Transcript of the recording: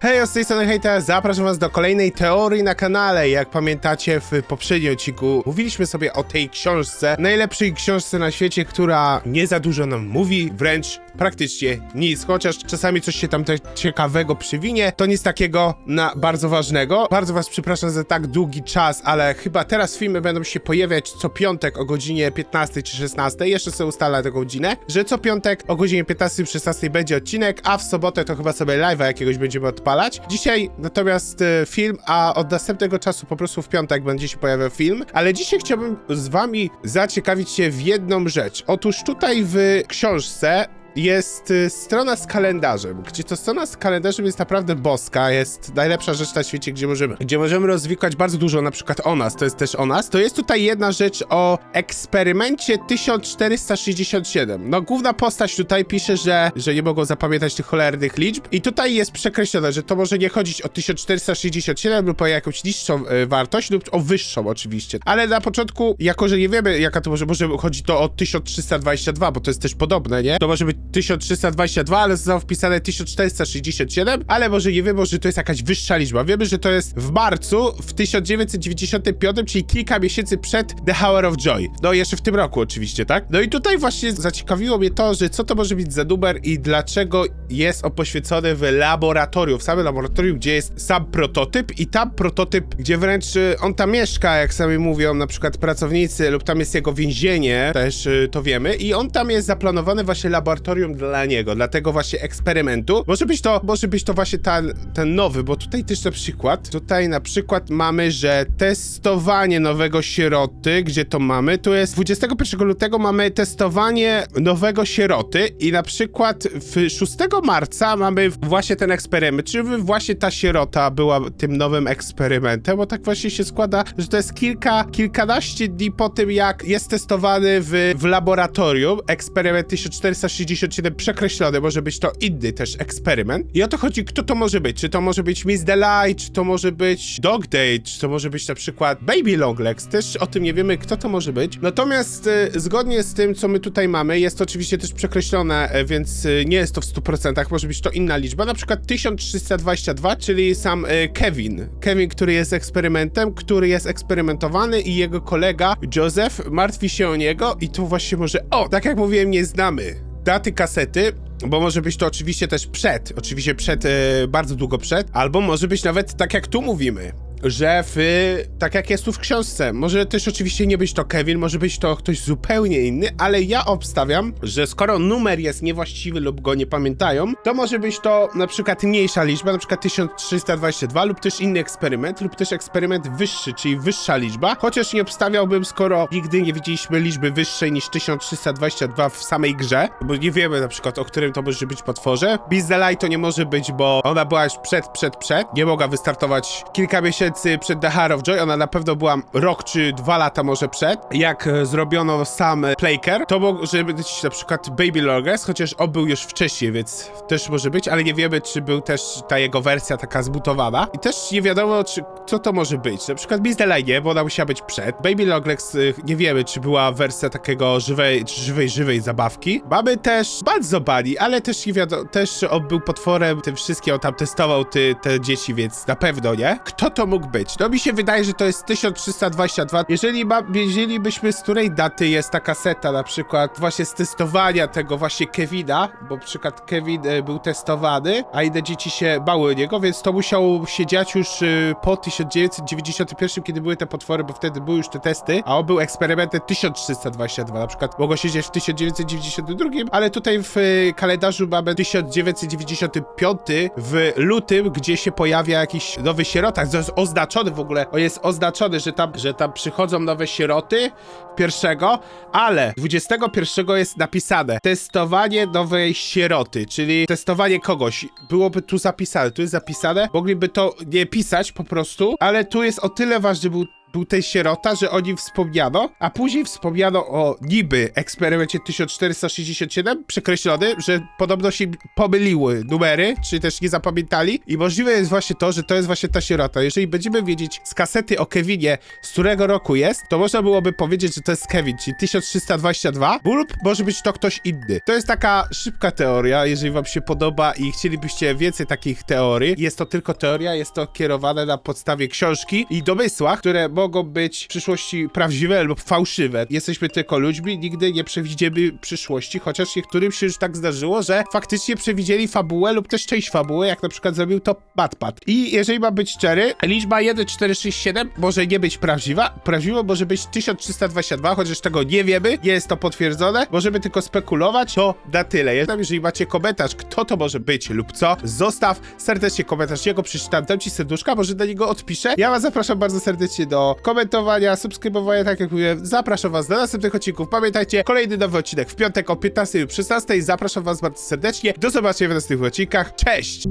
Hej, z tej strony Hejter, zapraszam was do kolejnej teorii na kanale. Jak pamiętacie, w poprzednim odcinku mówiliśmy sobie o tej książce, najlepszej książce na świecie, która nie za dużo nam mówi, wręcz praktycznie nic, chociaż czasami coś się tam ciekawego przywinie, to nic takiego bardzo ważnego. Bardzo was przepraszam za tak długi czas, ale chyba teraz filmy będą się pojawiać co piątek o godzinie 15 czy 16, jeszcze sobie ustalę tę godzinę, że co piątek o godzinie 15 czy 16 będzie odcinek, a w sobotę to chyba sobie live'a jakiegoś będziemy odpalać. Dzisiaj natomiast film, a od następnego czasu po prostu w piątek będzie się pojawiał film, ale dzisiaj chciałbym z wami zaciekawić się w jedną rzecz. Otóż tutaj w książce jest strona z kalendarzem, gdzie to strona z kalendarzem jest naprawdę boska, jest najlepsza rzecz na świecie, gdzie możemy rozwikłać bardzo dużo, na przykład o nas, to jest też o nas. To jest tutaj jedna rzecz o eksperymencie 1467. No, główna postać tutaj pisze, że nie mogą zapamiętać tych cholernych liczb i tutaj jest przekreślone, że to może nie chodzić o 1467 lub o jakąś niższą wartość lub o wyższą oczywiście. Ale na początku, jako że nie wiemy jaka to może chodzi to o 1322, bo to jest też podobne, nie? To może być 1322, ale zostało wpisane 1467, ale może nie wiemy, że to jest jakaś wyższa liczba. Wiemy, że to jest w marcu w 1995, czyli kilka miesięcy przed The Hour of Joy. No jeszcze w tym roku oczywiście, tak? No i tutaj właśnie zaciekawiło mnie to, że co to może być za numer i dlaczego jest on poświęcony w laboratorium, w samym laboratorium, gdzie jest sam prototyp i tam prototyp, gdzie wręcz on tam mieszka, jak sami mówią, na przykład pracownicy, lub tam jest jego więzienie, też to wiemy, i on tam jest zaplanowany właśnie laboratorium dla niego, dla tego właśnie eksperymentu. Może być to właśnie ten nowy, bo tutaj na przykład mamy, że testowanie nowego sieroty, gdzie to mamy? Tu jest 21 lutego mamy testowanie nowego sieroty i na przykład w 6 marca mamy właśnie ten eksperyment, czy właśnie ta sierota była tym nowym eksperymentem, bo tak właśnie się składa, że to jest kilkanaście dni po tym, jak jest testowany w laboratorium eksperyment 1467 przekreślony, może być to inny też eksperyment. I o to chodzi, kto to może być? Czy to może być Miss Delay, czy to może być Dog Day, czy to może być na przykład Baby Longlegs? Też o tym nie wiemy, kto to może być. Natomiast zgodnie z tym, co my tutaj mamy, jest to oczywiście też przekreślone, więc nie jest to w 100%, może być to inna liczba, na przykład 1322, czyli sam Kevin, który jest eksperymentem, który jest eksperymentowany i jego kolega Joseph martwi się o niego i tu właśnie może, tak jak mówiłem, nie znamy daty kasety, bo może być to oczywiście też bardzo długo przed, albo może być nawet tak jak tu mówimy, że tak jak jest tu w książce, może też oczywiście nie być to Kevin, może być to ktoś zupełnie inny, ale ja obstawiam, że skoro numer jest niewłaściwy lub go nie pamiętają, to może być to na przykład mniejsza liczba, na przykład 1322 lub też inny eksperyment, lub też eksperyment wyższy, czyli wyższa liczba, chociaż nie obstawiałbym, skoro nigdy nie widzieliśmy liczby wyższej niż 1322 w samej grze, bo nie wiemy na przykład, o którym to może być potworze. Miss Delay to nie może być, bo ona była już przed, nie mogła wystartować kilka miesięcy przed The Hour of Joy, ona na pewno była rok czy 2 lata może przed, jak zrobiono sam Playker, to może być na przykład Baby Longlegs, chociaż on był już wcześniej, więc też może być, ale nie wiemy, czy był też ta jego wersja taka zmutowana i też nie wiadomo, co to może być, na przykład Miss Delay nie, bo ona musiała być przed, Baby Longlegs nie wiemy, czy była wersja takiego żywej zabawki. Mamy też bardzo Bunny, ale też nie wiadomo, też on był potworem tym wszystkim, on tam testował te dzieci, więc na pewno nie. Kto to mógł być? No mi się wydaje, że to jest 1322. Jeżeli byśmy z której daty jest ta kaseta, na przykład właśnie z testowania tego właśnie Kevina, bo na przykład Kevin był testowany, a inne dzieci się bały niego, więc to musiało się dziać już po 1991, kiedy były te potwory, bo wtedy były już te testy, a on był eksperymentem 1322, na przykład mogło się dziać w 1992, ale tutaj w kalendarzu mamy 1995 w lutym, gdzie się pojawia jakiś nowy sierota, to jest oznaczony w ogóle, jest oznaczony, że tam przychodzą nowe sieroty pierwszego, ale 21 jest napisane testowanie nowej sieroty, czyli testowanie kogoś. Byłoby tu zapisane, mogliby to nie pisać po prostu, ale tu jest o tyle ważny, był ten sierota, że o nim wspomniano, a później wspomniano o niby eksperymencie 1467 przekreślony, że podobno się pomyliły numery, czy też nie zapamiętali i możliwe jest właśnie to, że to jest właśnie ta sierota. Jeżeli będziemy wiedzieć z kasety o Kevinie, z którego roku jest, to można byłoby powiedzieć, że to jest Kevin, czyli 1322, lub może być to ktoś inny. To jest taka szybka teoria, jeżeli wam się podoba i chcielibyście więcej takich teorii. Jest to tylko teoria, jest to kierowane na podstawie książki i domysłach, które mogą być w przyszłości prawdziwe lub fałszywe. Jesteśmy tylko ludźmi, nigdy nie przewidzimy przyszłości, chociaż niektórym się już tak zdarzyło, że faktycznie przewidzieli fabułę lub też część fabuły, jak na przykład zrobił to Batpat. I jeżeli ma być szczery, liczba 1467 może nie być prawdziwa. Prawdziwą może być 1322, chociaż tego nie wiemy, nie jest to potwierdzone. Możemy tylko spekulować, to na tyle. Jeżeli macie komentarz, kto to może być lub co, zostaw serdecznie komentarz, jego przeczytam, dam ci serduszka, może na niego odpiszę. Ja was zapraszam bardzo serdecznie do komentowania, subskrybowania, tak jak mówiłem, zapraszam was do następnych odcinków. Pamiętajcie, kolejny nowy odcinek w piątek o 15 lub 16. Zapraszam was bardzo serdecznie. Do zobaczenia w następnych odcinkach. Cześć!